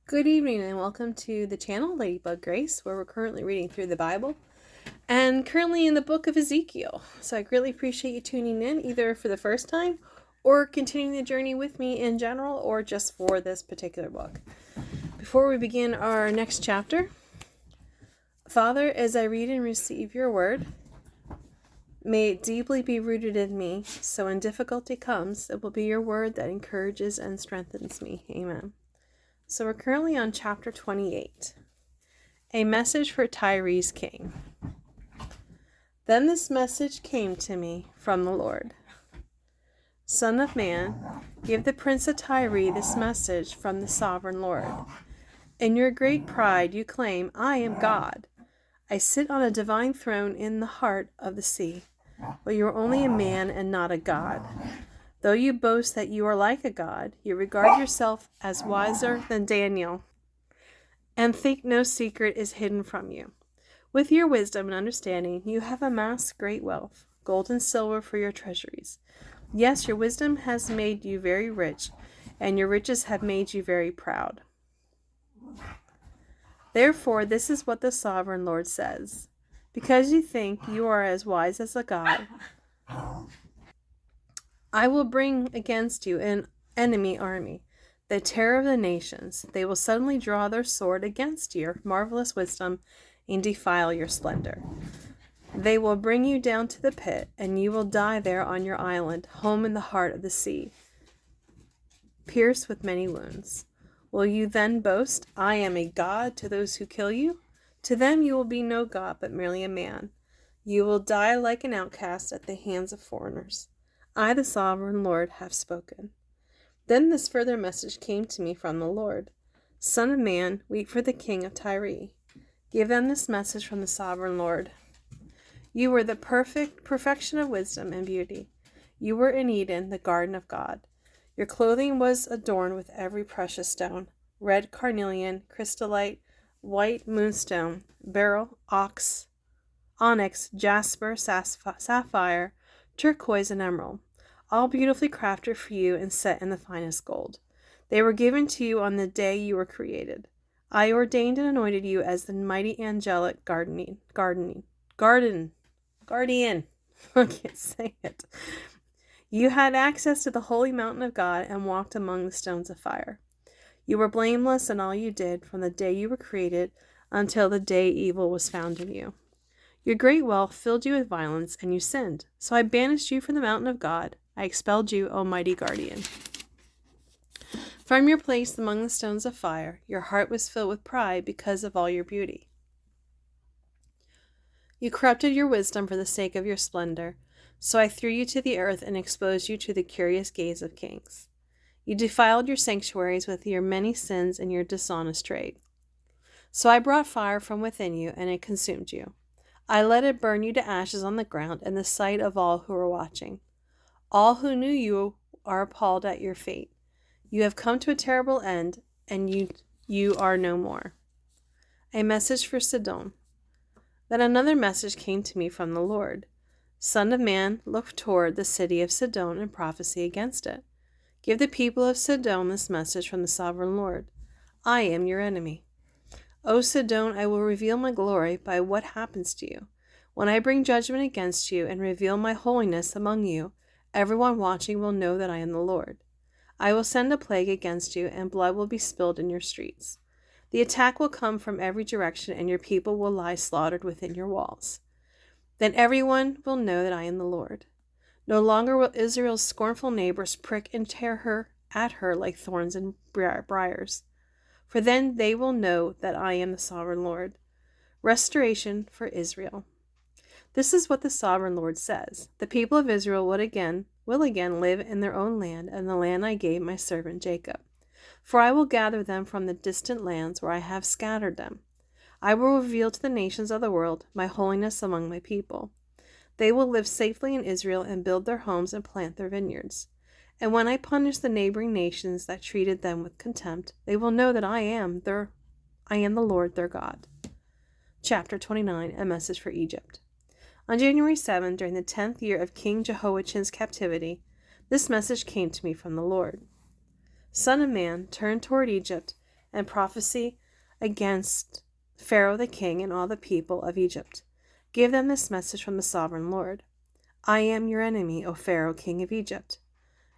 Good evening and welcome to the channel Ladybug Grace, where we're currently reading through the Bible and currently in the book of Ezekiel. So I greatly appreciate you tuning in either for the first time or continuing the journey with me in general or just for this particular book. Before we begin our next chapter, Father, as I read and receive your word, may it deeply be rooted in me, so when difficulty comes, it will be your word that encourages and strengthens me. Amen. So we're currently on chapter 28, a message for Tyre's king. Then this message came to me from the Lord. Son of man, give the prince of Tyre this message from the sovereign Lord. In your great pride you claim, I am God. I sit on a divine throne in the heart of the sea, but you are only a man and not a god. Though you boast that you are like a god, you regard yourself as wiser than Daniel, and think no secret is hidden from you. With your wisdom and understanding, you have amassed great wealth, gold and silver for your treasuries. Yes, your wisdom has made you very rich, and your riches have made you very proud. Therefore, this is what the sovereign Lord says. Because you think you are as wise as a god, I will bring against you an enemy army, the terror of the nations. They will suddenly draw their sword against your marvelous wisdom and defile your splendor. They will bring you down to the pit, and you will die there on your island, home in the heart of the sea, pierced with many wounds. Will you then boast, I am a god to those who kill you? To them you will be no god, but merely a man. You will die like an outcast at the hands of foreigners. I, the sovereign Lord, have spoken. Then this further message came to me from the Lord. Son of man, weep for the king of Tyre. Give them this message from the sovereign Lord. You were the perfection of wisdom and beauty. You were in Eden, the garden of God. Your clothing was adorned with every precious stone, red carnelian, crystallite, white moonstone, beryl, onyx, jasper, sapphire, turquoise, and emerald, all beautifully crafted for you and set in the finest gold. They were given to you on the day you were created. I ordained and anointed you as the mighty angelic guardian. I can't say it. You had access to the holy mountain of God and walked among the stones of fire. You were blameless in all you did from the day you were created until the day evil was found in you. Your great wealth filled you with violence, and you sinned. So I banished you from the mountain of God. I expelled you, O mighty guardian. From your place among the stones of fire, your heart was filled with pride because of all your beauty. You corrupted your wisdom for the sake of your splendor, so I threw you to the earth and exposed you to the curious gaze of kings. You defiled your sanctuaries with your many sins and your dishonest trade. So I brought fire from within you, and it consumed you. I let it burn you to ashes on the ground in the sight of all who were watching. All who knew you are appalled at your fate. You have come to a terrible end, and you are no more. A message for Sidon. Then another message came to me from the Lord. Son of man, look toward the city of Sidon and prophesy against it. Give the people of Sidon this message from the sovereign Lord. I am your enemy. O Sidon, I will reveal my glory by what happens to you. When I bring judgment against you and reveal my holiness among you, everyone watching will know that I am the Lord. I will send a plague against you, and blood will be spilled in your streets. The attack will come from every direction, and your people will lie slaughtered within your walls. Then everyone will know that I am the Lord. No longer will Israel's scornful neighbors prick and tear at her like thorns and briars. For then they will know that I am the sovereign Lord. Restoration for Israel. This is what the sovereign Lord says. The people of Israel will again live in their own land, and the land I gave my servant Jacob. For I will gather them from the distant lands where I have scattered them. I will reveal to the nations of the world my holiness among my people. They will live safely in Israel and build their homes and plant their vineyards. And when I punish the neighboring nations that treated them with contempt, they will know that I am the Lord their God. Chapter 29, a message for Egypt. On January 7, during the 10th year of King Jehoiachin's captivity, this message came to me from the Lord. Son of man, turn toward Egypt and prophesy against Pharaoh the king and all the people of Egypt. Give them this message from the sovereign Lord. I am your enemy, O Pharaoh, king of Egypt,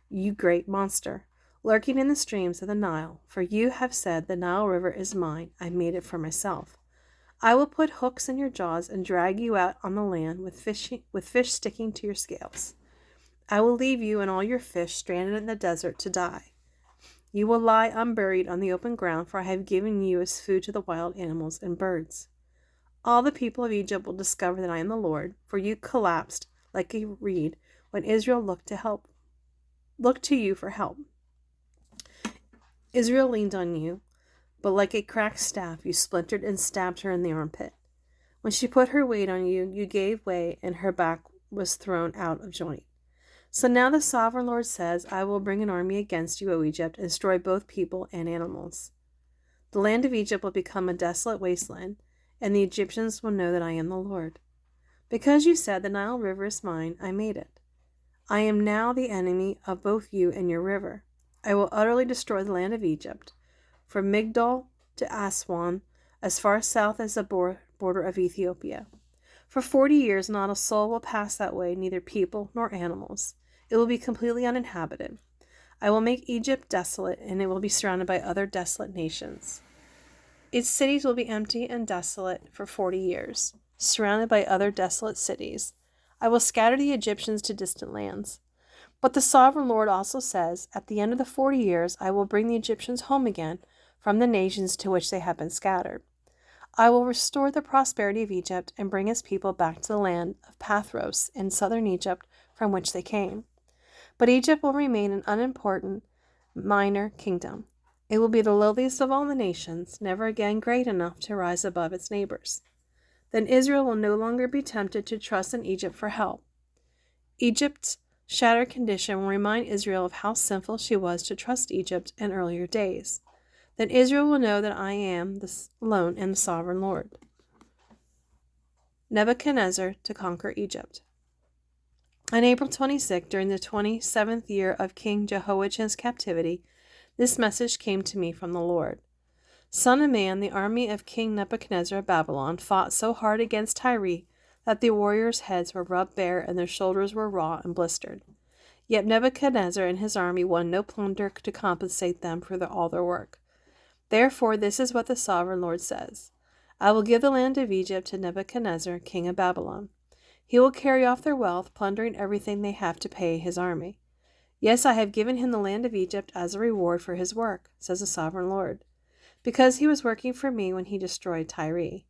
you great monster, lurking in the streams of the Nile, for you have said, the Nile River is mine, I made it for myself. I will put hooks in your jaws and drag you out on the land with fish sticking to your scales. I will leave you and all your fish stranded in the desert to die. You will lie unburied on the open ground, for I have given you as food to the wild animals and birds. All the people of Egypt will discover that I am the Lord, for you collapsed like a reed when Israel looked to you for help. Israel leaned on you, but like a cracked staff you splintered and stabbed her in the armpit. When she put her weight on you, you gave way, and her back was thrown out of joint. So now the sovereign Lord says, I will bring an army against you, O Egypt, and destroy both people and animals. The land of Egypt will become a desolate wasteland, and the Egyptians will know that I am the Lord. Because you said, the Nile River is mine, I made it. I am now the enemy of both you and your river. I will utterly destroy the land of Egypt, from Migdol to Aswan, as far south as the border of Ethiopia. For 40 years not a soul will pass that way, neither people nor animals. It will be completely uninhabited. I will make Egypt desolate, and it will be surrounded by other desolate nations. Its cities will be empty and desolate for 40 years, surrounded by other desolate cities. I will scatter the Egyptians to distant lands. But the sovereign Lord also says, at the end of the 40 years, I will bring the Egyptians home again from the nations to which they have been scattered. I will restore the prosperity of Egypt and bring his people back to the land of Pathros in southern Egypt from which they came. But Egypt will remain an unimportant, minor kingdom. It will be the lowliest of all the nations, never again great enough to rise above its neighbors. Then Israel will no longer be tempted to trust in Egypt for help. Egypt's shattered condition will remind Israel of how sinful she was to trust Egypt in earlier days. Then Israel will know that I am alone and the sovereign Lord. Nebuchadnezzar to conquer Egypt. On April 26, during the 27th year of King Jehoiachin's captivity, this message came to me from the Lord. Son of man, the army of King Nebuchadnezzar of Babylon fought so hard against Tyre that the warriors' heads were rubbed bare and their shoulders were raw and blistered. Yet Nebuchadnezzar and his army won no plunder to compensate them for all their work. Therefore, this is what the sovereign Lord says. I will give the land of Egypt to Nebuchadnezzar, king of Babylon. He will carry off their wealth, plundering everything they have to pay his army. Yes, I have given him the land of Egypt as a reward for his work, says the sovereign Lord, because he was working for me when he destroyed Tyre.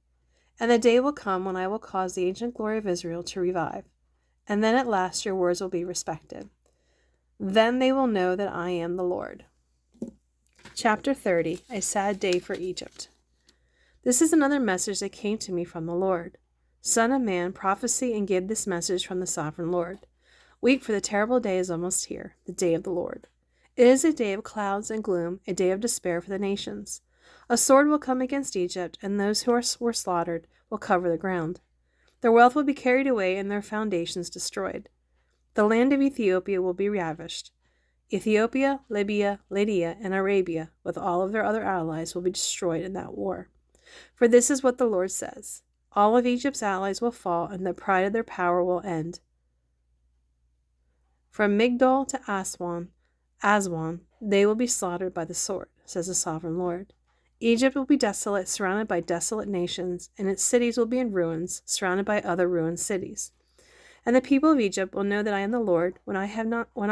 And the day will come when I will cause the ancient glory of Israel to revive, and then at last your words will be respected. Then they will know that I am the Lord. Chapter 30, A Sad Day for Egypt. This is another message that came to me from the Lord. Son of man, prophesy and give this message from the sovereign Lord. Weep, for the terrible day is almost here, the day of the Lord. It is a day of clouds and gloom, a day of despair for the nations. A sword will come against Egypt, and those who were slaughtered will cover the ground. Their wealth will be carried away and their foundations destroyed. The land of Ethiopia will be ravished. Ethiopia, Libya, Lydia, and Arabia, with all of their other allies, will be destroyed in that war. For this is what the Lord says. All of Egypt's allies will fall, and the pride of their power will end. From Migdol to Aswan, they will be slaughtered by the sword, says the sovereign Lord. Egypt will be desolate, surrounded by desolate nations, and its cities will be in ruins, surrounded by other ruined cities. And the people of Egypt will know that I am the Lord when I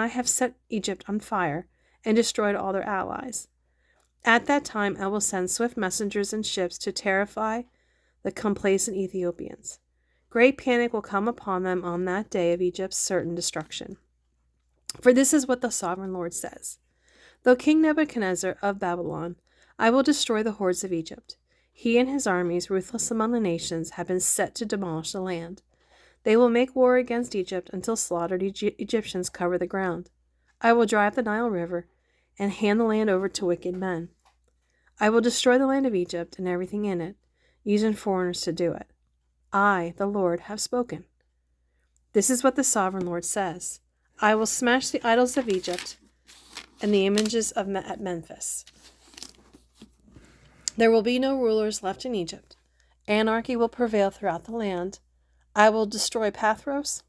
have set Egypt on fire and destroyed all their allies. At that time I will send swift messengers and ships to terrify the complacent Ethiopians. Great panic will come upon them on that day of Egypt's certain destruction. For this is what the sovereign Lord says. Though King Nebuchadnezzar of Babylon, I will destroy the hordes of Egypt. He and his armies, ruthless among the nations, have been set to demolish the land. They will make war against Egypt until slaughtered Egyptians cover the ground. I will dry up the Nile River and hand the land over to wicked men. I will destroy the land of Egypt and everything in it, using foreigners to do it. I, the Lord, have spoken. This is what the sovereign Lord says. I will smash the idols of Egypt and the images at Memphis. There will be no rulers left in Egypt. Anarchy will prevail throughout the land. I will destroy Pathros,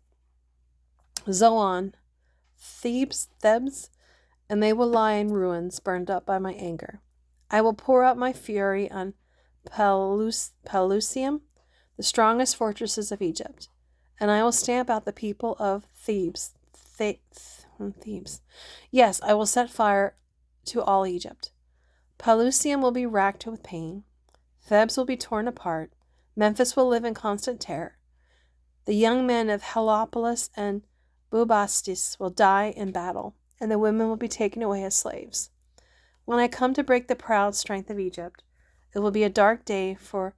Zoan, Thebes, and they will lie in ruins, burned up by my anger. I will pour out my fury on Pelusium, the strongest fortresses of Egypt, and I will stamp out the people of Thebes. Thebes. Yes, I will set fire to all Egypt. Pelusium will be racked with pain. Thebes will be torn apart. Memphis will live in constant terror. The young men of Heliopolis and Bubastis will die in battle, and the women will be taken away as slaves. When I come to break the proud strength of Egypt, it will be a dark day for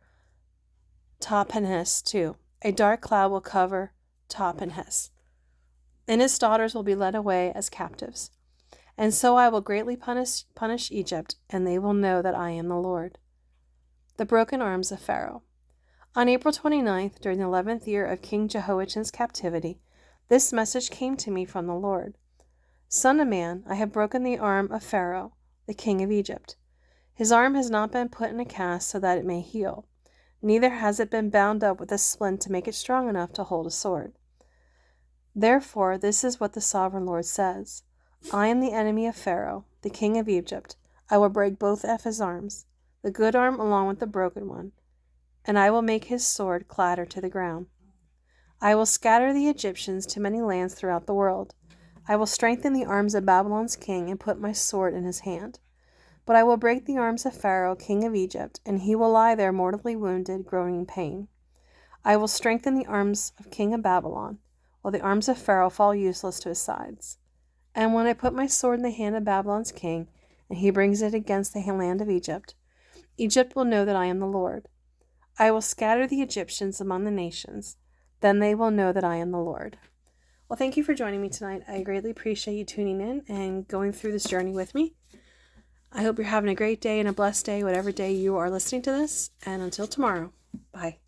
Tahpanhes too. A dark cloud will cover Tahpanhes, and his daughters will be led away as captives. And so I will greatly punish Egypt, and they will know that I am the Lord. The broken arms of Pharaoh. On April 29th, during the 11th year of King Jehoiachin's captivity, this message came to me from the Lord. Son of man, I have broken the arm of Pharaoh, the king of Egypt. His arm has not been put in a cast so that it may heal, neither has it been bound up with a splint to make it strong enough to hold a sword. Therefore, this is what the sovereign Lord says. I am the enemy of Pharaoh, the king of Egypt. I will break both of his arms, the good arm along with the broken one, and I will make his sword clatter to the ground. I will scatter the Egyptians to many lands throughout the world. I will strengthen the arms of Babylon's king and put my sword in his hand. But I will break the arms of Pharaoh, king of Egypt, and he will lie there mortally wounded, groaning in pain. I will strengthen the arms of king of Babylon, while the arms of Pharaoh fall useless to his sides. And when I put my sword in the hand of Babylon's king, and he brings it against the land of Egypt, Egypt will know that I am the Lord. I will scatter the Egyptians among the nations. Then they will know that I am the Lord. Well, thank you for joining me tonight. I greatly appreciate you tuning in and going through this journey with me. I hope you're having a great day and a blessed day, whatever day you are listening to this. And until tomorrow, bye.